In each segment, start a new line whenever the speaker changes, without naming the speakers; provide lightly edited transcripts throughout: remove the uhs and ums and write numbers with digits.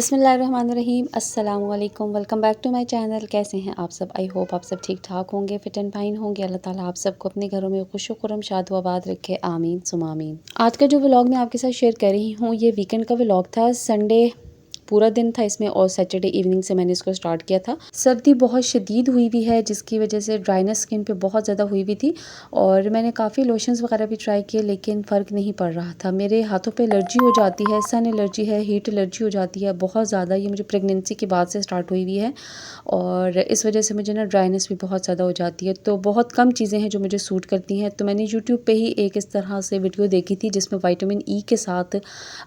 बिस्मिल्लाहिर्रहमानिर्रहीम अस्सलाम वालेकुम। Welcome back to my channel. कैसे हैं आप सब? आई होप आप सब ठीक ठाक होंगे, फिट एंड फाइन होंगे। अल्लाह ताला आप सबको अपने घरों में खुश खुरम शाद आबाद रखे, आमीन सुमा आमीन। आज का जो व्लॉग मैं आपके साथ शेयर कर रही हूँ ये वीकेंड का व्लॉग था। संडे पूरा दिन था इसमें और सैटरडे इवनिंग से मैंने इसको स्टार्ट किया था। सर्दी बहुत शदीद हुई हुई है जिसकी वजह से ड्राइनेस स्किन पे बहुत ज़्यादा हुई हुई थी और मैंने काफ़ी लोशंस वगैरह भी ट्राई किए लेकिन फ़र्क नहीं पड़ रहा था। मेरे हाथों पे एलर्जी हो जाती है, सन एलर्जी है, हीट एलर्जी हो जाती है बहुत ज़्यादा। ये मुझे प्रेगनेंसी के बाद से स्टार्ट हुई हुई है और इस वजह से मुझे ना ड्राइनेस भी बहुत ज़्यादा हो जाती है। तो बहुत कम चीज़ें हैं जो मुझे सूट करती हैं। तो मैंने यूट्यूब पे ही एक इस तरह से वीडियो देखी थी जिसमें विटामिन ई के साथ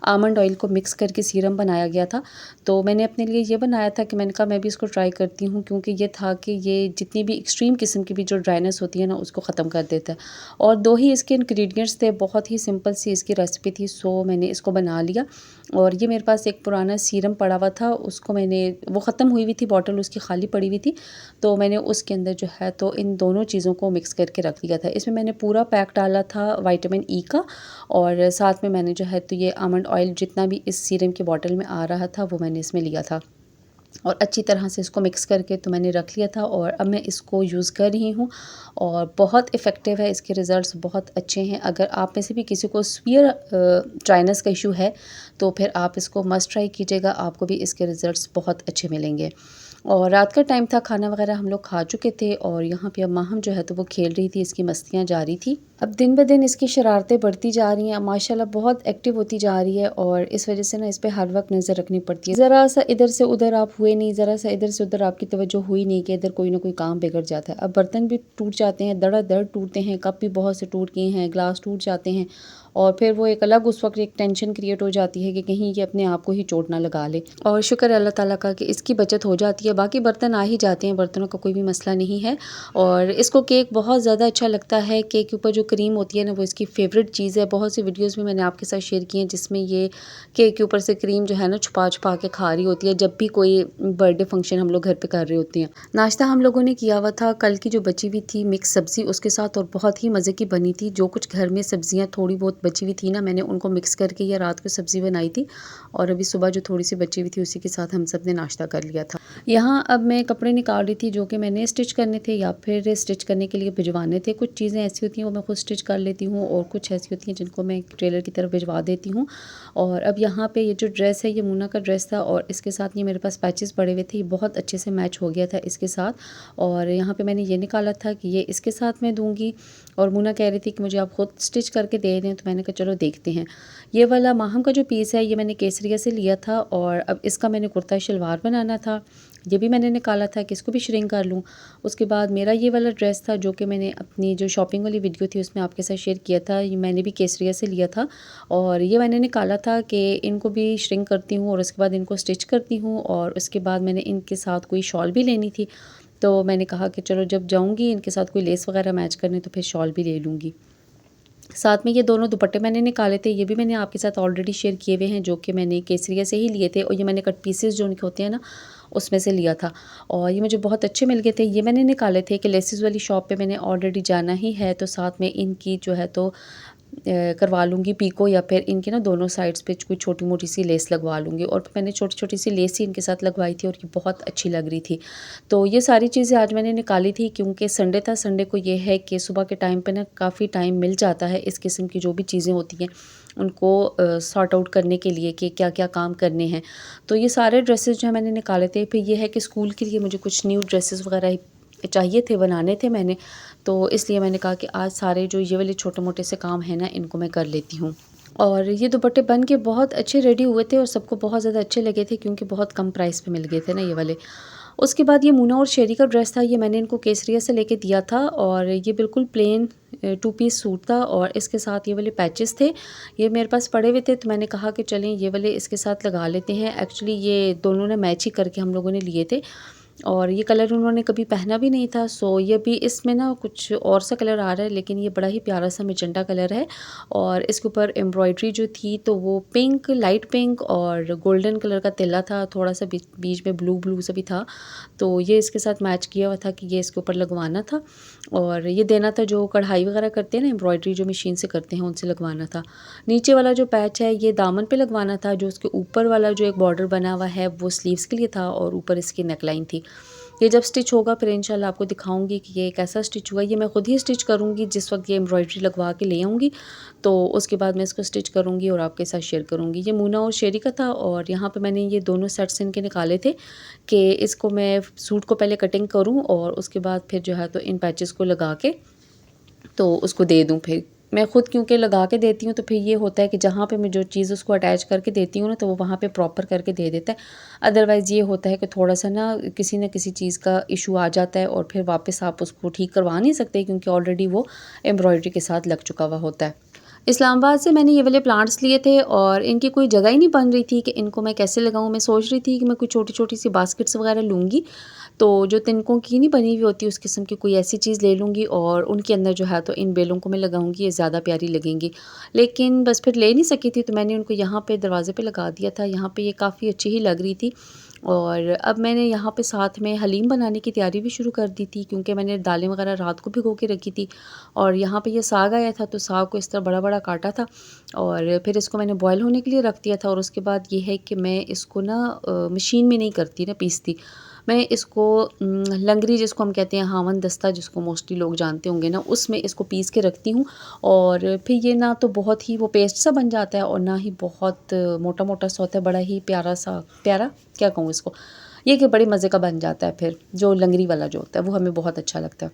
आमंड ऑयल को मिक्स करके सीरम बनाया गया था। तो मैंने अपने लिए ये बनाया था कि मैंने कहा मैं भी इसको ट्राई करती हूँ क्योंकि ये था कि ये जितनी भी एक्सट्रीम किस्म की भी जो ड्राइनेस होती है ना उसको ख़त्म कर देता है। और दो ही इसके इंग्रेडिएंट्स थे, बहुत ही सिंपल सी इसकी रेसिपी थी। सो मैंने इसको बना लिया और ये मेरे पास एक पुराना सीरम पड़ा हुआ था, उसको मैंने वो ख़त्म हुई हुई थी, बॉटल उसकी खाली पड़ी हुई थी। तो मैंने उसके अंदर जो है तो इन दोनों चीज़ों को मिक्स करके रख दिया था। इसमें मैंने पूरा पैक डाला था विटामिन ई का और साथ में मैंने जो है तो ये आमंड ऑयल जितना भी इस सीरम की बॉटल में आ रहा था वो मैंने इसमें लिया था और अच्छी तरह से इसको मिक्स करके तो मैंने रख लिया था और अब मैं इसको यूज़ कर रही हूँ और बहुत इफ़ेक्टिव है। इसके रिज़ल्ट्स बहुत अच्छे हैं। अगर आप में से भी किसी को सीवियर ड्राइनेस का इशू है तो फिर आप इसको मस्ट ट्राई कीजिएगा, आपको भी इसके रिज़ल्ट्स बहुत अच्छे मिलेंगे। और रात का टाइम था, खाना वगैरह हम लोग खा चुके थे और यहाँ पे अब माहम जो है तो वो खेल रही थी, इसकी मस्तियाँ जारी थी। अब दिन ब दिन इसकी शरारतें बढ़ती जा रही हैं, माशाल्लाह बहुत एक्टिव होती जा रही है और इस वजह से ना इस पे हर वक्त नज़र रखनी पड़ती है। ज़रा सा इधर से उधर आप हुए नहीं, ज़रा सा इधर से उधर आपकी तवज्जो हुई नहीं कि इधर कोई ना कोई काम बिगड़ जाता है। अब बर्तन भी टूट जाते हैं, दड़ादड़ टूटते हैं, कप भी बहुत से टूट गए हैं, ग्लास टूट जाते हैं और फिर वो एक अलग उस वक्त एक टेंशन क्रिएट हो जाती है कि कहीं ये अपने आप को ही चोट ना लगा ले। और शुक्र है अल्लाह ताला का कि इसकी बचत हो जाती है। बाकी बर्तन आ ही जाते हैं, बर्तनों का कोई भी मसला नहीं है। और इसको केक बहुत ज़्यादा अच्छा लगता है। केक के ऊपर जो क्रीम होती है ना वो इसकी फ़ेवरेट चीज़ है। बहुत सी वीडियोज़ भी मैंने आपके साथ शेयर की हैं जिसमें ये केक के ऊपर से क्रीम जो है ना छुपा छुपा के खा रही होती है जब भी कोई बर्थडे फंक्शन हम लोग घर पे कर रहे होते हैं। नाश्ता हम लोगों ने किया हुआ था कल की जो बची हुई थी मिक्स सब्ज़ी उसके साथ और बहुत ही मज़े की बनी थी। जो कुछ घर में सब्ज़ियाँ थोड़ी बहुत बची हुई थी ना मैंने उनको मिक्स करके ये रात को सब्ज़ी बनाई थी और अभी सुबह जो थोड़ी सी बची हुई थी उसी के साथ हम सब ने नाश्ता कर लिया था। यहाँ अब मैं कपड़े निकाल रही थी जो कि मैंने स्टिच करने थे या फिर स्टिच करने के लिए भिजवाने थे। कुछ चीज़ें ऐसी होती हैं वो मैं खुद स्टिच कर लेती हूँ और कुछ ऐसी होती हैं जिनको मैं टेलर की तरफ भिजवा देती हूँ। और अब यहाँ पे ये जो ड्रेस है ये मूना का ड्रेस था और इसके साथ ये मेरे पास पैचेस पड़े हुए थे, ये बहुत अच्छे से मैच हो गया था इसके साथ। और यहाँ पे मैंने ये निकाला था कि ये इसके साथ मैं दूँगी और मूना कह रही थी कि मुझे आप खुद स्टिच करके दे दें, तो मैंने कहा चलो देखते हैं। ये वाला माहम का जो पीस है ये मैंने केसरिया से लिया था और अब इसका मैंने कुर्ता शलवार बनाना था। ये भी मैंने निकाला था कि इसको भी श्रिंक कर लूँ। उसके बाद मेरा ये वाला ड्रेस था जो कि मैंने अपनी जो शॉपिंग वाली वीडियो थी उसमें आपके साथ शेयर किया था, ये मैंने भी केसरिया से लिया था और ये मैंने निकाला था कि इनको भी श्रिंक करती हूँ और उसके बाद इनको स्टिच करती हूँ और उसके बाद मैंने इनके साथ कोई शॉल भी लेनी थी। तो मैंने कहा कि चलो जब जाऊँगी इनके साथ कोई लेस वगैरह मैच करने तो फिर शॉल भी ले लूँगी। साथ में ये दोनों दुपट्टे मैंने निकाले थे, ये भी मैंने आपके साथ ऑलरेडी शेयर किए हुए हैं जो कि मैंने केसरिया से ही लिए थे और ये मैंने कट पीसेस जो उनके होते हैं ना उसमें से लिया था और ये मुझे बहुत अच्छे मिल गए थे। ये मैंने निकाले थे कि लेसेस वाली शॉप पे मैंने ऑलरेडी जाना ही है तो साथ में इनकी जो है तो करवा लूँगी पीको या फिर इनके ना दोनों साइड्स पे कोई छोटी मोटी सी लेस लगवा लूँगी और फिर मैंने छोटी छोटी सी लेस ही इनके साथ लगवाई थी और ये बहुत अच्छी लग रही थी। तो ये सारी चीज़ें आज मैंने निकाली थी क्योंकि संडे था। संडे को ये है कि सुबह के टाइम पे ना काफ़ी टाइम मिल जाता है इस किस्म की जो भी चीज़ें होती हैं उनको सॉर्ट आउट करने के लिए कि क्या क्या काम करने हैं। तो ये सारे ड्रेसेस जो है मैंने निकाले थे। फिर ये है कि स्कूल के लिए मुझे कुछ न्यू ड्रेसेस वगैरह चाहिए थे, बनाने थे मैंने, तो इसलिए मैंने कहा कि आज सारे जो ये वाले छोटे मोटे से काम है ना इनको मैं कर लेती हूँ। और ये दुपट्टे बन के बहुत अच्छे रेडी हुए थे और सबको बहुत ज़्यादा अच्छे लगे थे क्योंकि बहुत कम प्राइस पे मिल गए थे ना ये वाले। उसके बाद ये मूना और शेरी का ड्रेस था, ये मैंने इनको केसरिया से लेके दिया था और ये बिल्कुल प्लेन 2 पीस सूट था और इसके साथ ये वाले पैचेस थे। ये मेरे पास पड़े हुए थे तो मैंने कहा कि चलें ये वाले इसके साथ लगा लेते हैं। एक्चुअली ये दोनों ने मैच ही करके हम लोगों ने लिए थे और ये कलर उन्होंने कभी पहना भी नहीं था। सो ये भी इसमें ना कुछ और सा कलर आ रहा है, लेकिन ये बड़ा ही प्यारा सा मैजेंटा कलर है। और इसके ऊपर एम्ब्रॉयडरी जो थी तो वो पिंक, लाइट पिंक और गोल्डन कलर का तिल्ला था, थोड़ा सा बीच में ब्लू ब्लू सा भी था। तो ये इसके साथ मैच किया हुआ था कि ये इसके ऊपर लगवाना था और ये देना था। जो कढ़ाई वगैरह करते हैं ना, एम्ब्रॉयडरी जो मशीन से करते हैं, उनसे लगवाना था। नीचे वाला जो पैच है ये दामन पे लगवाना था। जो उसके ऊपर वाला जो एक बॉर्डर बना हुआ है वो स्लीव्स के लिए था और ऊपर इसकी नेकलाइन थी। ये जब स्टिच होगा फिर इंशाल्लाह आपको दिखाऊंगी कि ये कैसा स्टिच हुआ। ये मैं खुद ही स्टिच करूँगी, जिस वक्त ये एम्ब्रॉयडरी लगवा के ले आऊँगी तो उसके बाद मैं इसको स्टिच करूँगी और आपके साथ शेयर करूँगी। ये मूना और शेरी का था और यहाँ पे मैंने ये दोनों सेट्स इनके निकाले थे कि इसको मैं सूट को पहले कटिंग करूँ और उसके बाद फिर जो है तो इन पैचेस को लगा के तो उसको दे दूँ। फिर मैं ख़ुद क्योंकि लगा के देती हूँ तो फिर ये होता है कि जहाँ पे मैं जो चीज़ उसको अटैच करके देती हूँ ना तो वो वहाँ पे प्रॉपर करके दे देता है। अदरवाइज़ ये होता है कि थोड़ा सा ना किसी चीज़ का इशू आ जाता है और फिर वापस आप उसको ठीक करवा नहीं सकते, क्योंकि ऑलरेडी वो एम्ब्रॉयडरी के साथ लग चुका हुआ होता है। इस्लामाबाद से मैंने ये वाले प्लांट्स लिए थे और इनकी कोई जगह ही नहीं बन रही थी कि इनको मैं कैसे लगाऊं। मैं सोच रही थी कि मैं कोई छोटी छोटी सी बास्केट्स वगैरह लूँगी, तो जो तिनकों की नहीं बनी हुई होती उस किस्म की कोई ऐसी चीज़ ले लूँगी और उनके अंदर जो है तो इन बेलों को मैं लगाऊंगी, ये ज़्यादा प्यारी लगेंगी। लेकिन बस फिर ले नहीं सकी थी तो मैंने उनको यहाँ पे दरवाज़े पे लगा दिया था। यहाँ पे ये काफ़ी अच्छी ही लग रही थी और अब मैंने यहाँ पे साथ में हलीम बनाने की तैयारी भी शुरू कर दी थी, क्योंकि मैंने दालें वगैरह रात को भिगो के रखी थी। और यहाँ पे ये साग आया था तो साग को इस तरह बड़ा बड़ा काटा था और फिर इसको मैंने बॉयल होने के लिए रख दिया था। और उसके बाद ये है कि मैं इसको ना मशीन में नहीं करती ना पीसती, मैं इसको लंगरी जिसको हम कहते हैं, हावन दस्ता जिसको मोस्टली लोग जानते होंगे ना, उसमें इसको पीस के रखती हूँ। और फिर ये ना तो बहुत ही वो पेस्ट सा बन जाता है और ना ही बहुत मोटा मोटा सा होता है, बड़ा ही प्यारा क्या कहूँ इसको, ये कि बड़े मज़े का बन जाता है। फिर जो लंगरी वाला जो होता है वो हमें बहुत अच्छा लगता है।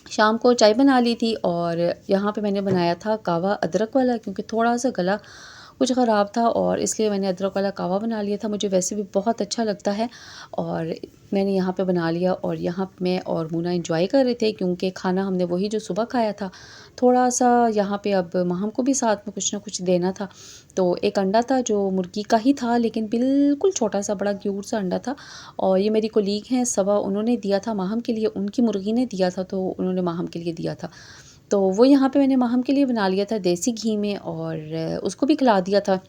शाम को चाय बना ली थी और यहाँ पे मैंने बनाया था कावा अदरक वाला, क्योंकि थोड़ा सा गला कुछ ख़राब था और इसलिए मैंने अदरक वाला कावा बना लिया था। मुझे वैसे भी बहुत अच्छा लगता है और मैंने यहाँ पे बना लिया। और यहाँ मैं और मुना एंजॉय कर रहे थे, क्योंकि खाना हमने वही जो सुबह खाया था। थोड़ा सा यहाँ पे अब महम को भी साथ में कुछ ना कुछ देना था। तो एक अंडा था जो मुर्गी का ही था, लेकिन बिल्कुल छोटा सा बड़ा क्यूट सा अंडा था। और ये मेरी कोलीग हैं सबा, उन्होंने दिया था माहम के लिए, उनकी मुर्गी ने दिया था तो उन्होंने माहम के लिए दिया था। तो वो यहाँ पे मैंने माहम के लिए बना लिया था देसी घी में और उसको भी खिला दिया था।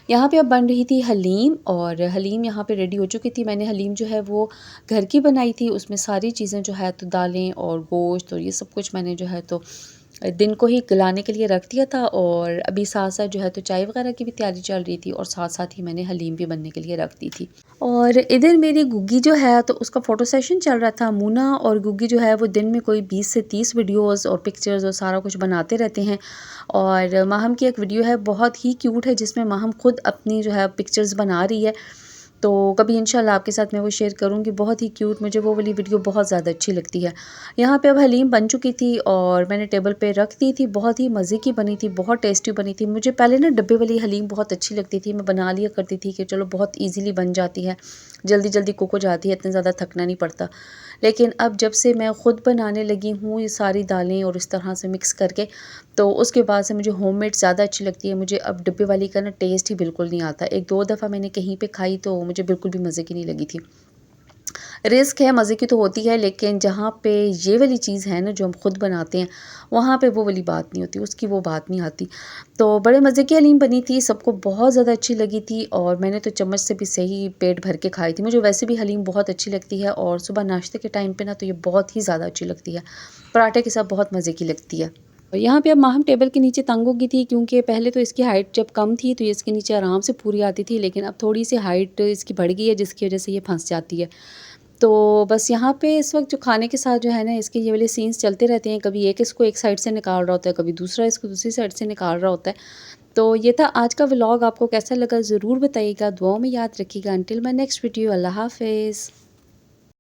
यहाँ पे अब बन रही थी हलीम और हलीम यहाँ पे रेडी हो चुकी थी। मैंने हलीम जो है वो घर की बनाई थी, उसमें सारी चीज़ें जो है तो दालें और गोश्त और ये सब कुछ मैंने जो है तो दिन को ही गलाने के लिए रख दिया था। और अभी साथ साथ जो है तो चाय वगैरह की भी तैयारी चल रही थी और साथ साथ ही मैंने हलीम भी बनने के लिए रख दी थी। और इधर मेरी गुग्गी जो है तो उसका फ़ोटो सेशन चल रहा था। मुना और गुग्गी जो है वो दिन में कोई 20 से 30 वीडियोस और पिक्चर्स और सारा कुछ बनाते रहते हैं। और माहम की एक वीडियो है बहुत ही क्यूट है, जिसमें माहम खुद अपनी जो है पिक्चर्स बना रही है। तो कभी इंशाल्लाह आपके साथ मैं वो शेयर करूँगी। बहुत ही क्यूट, मुझे वो वाली वीडियो बहुत ज़्यादा अच्छी लगती है। यहाँ पे अब हलीम बन चुकी थी और मैंने टेबल पे रख दी थी। बहुत ही मज़े की बनी थी, बहुत टेस्टी बनी थी। मुझे पहले ना डब्बे वाली हलीम बहुत अच्छी लगती थी, मैं बना लिया करती थी कि चलो बहुत ईज़िली बन जाती है, जल्दी जल्दी कुक हो जाती है, इतना ज़्यादा थकना नहीं पड़ता। लेकिन अब जब से मैं ख़ुद बनाने लगी हूँ ये सारी दालें और इस तरह से मिक्स करके, तो उसके बाद से मुझे होममेड ज़्यादा अच्छी लगती है। मुझे अब डिब्बे वाली का ना टेस्ट ही बिल्कुल नहीं आता। 1-2 दफ़ा मैंने कहीं पे खाई तो मुझे बिल्कुल भी मज़े की नहीं लगी थी। रिस्क है, मज़े की तो होती है, लेकिन जहाँ पे ये वाली चीज़ है ना जो हम खुद बनाते हैं, वहाँ पे वो वाली बात नहीं होती, उसकी वो बात नहीं आती। तो बड़े मज़े की हलीम बनी थी, सबको बहुत ज़्यादा अच्छी लगी थी और मैंने तो चम्मच से भी सही पेट भर के खाई थी। मुझे वैसे भी हलीम बहुत अच्छी लगती है और सुबह नाश्ते के टाइम पे ना तो ये बहुत ही ज़्यादा अच्छी लगती है। पराठे के साथ बहुत मज़े की लगती है। और यहाँ पे अब माहम टेबल के नीचे तंग हो गई थी, क्योंकि पहले तो इसकी हाइट जब कम थी तो ये इसके नीचे आराम से पूरी आती थी, लेकिन अब थोड़ी सी हाइट इसकी बढ़ गई है, जिसकी वजह से ये फंस जाती है। तो बस यहाँ पे इस वक्त जो खाने के साथ जो है ना इसके ये वाले सीन्स चलते रहते हैं। कभी एक इसको एक साइड से निकाल रहा होता है, कभी दूसरा इसको दूसरी साइड से निकाल रहा होता है। तो ये था आज का व्लॉग, आपको कैसा लगा ज़रूर बताइएगा, दुआओं में याद रखिएगा। अंटिल माय नेक्स्ट वीडियो, अल्लाह हाफ़िज़।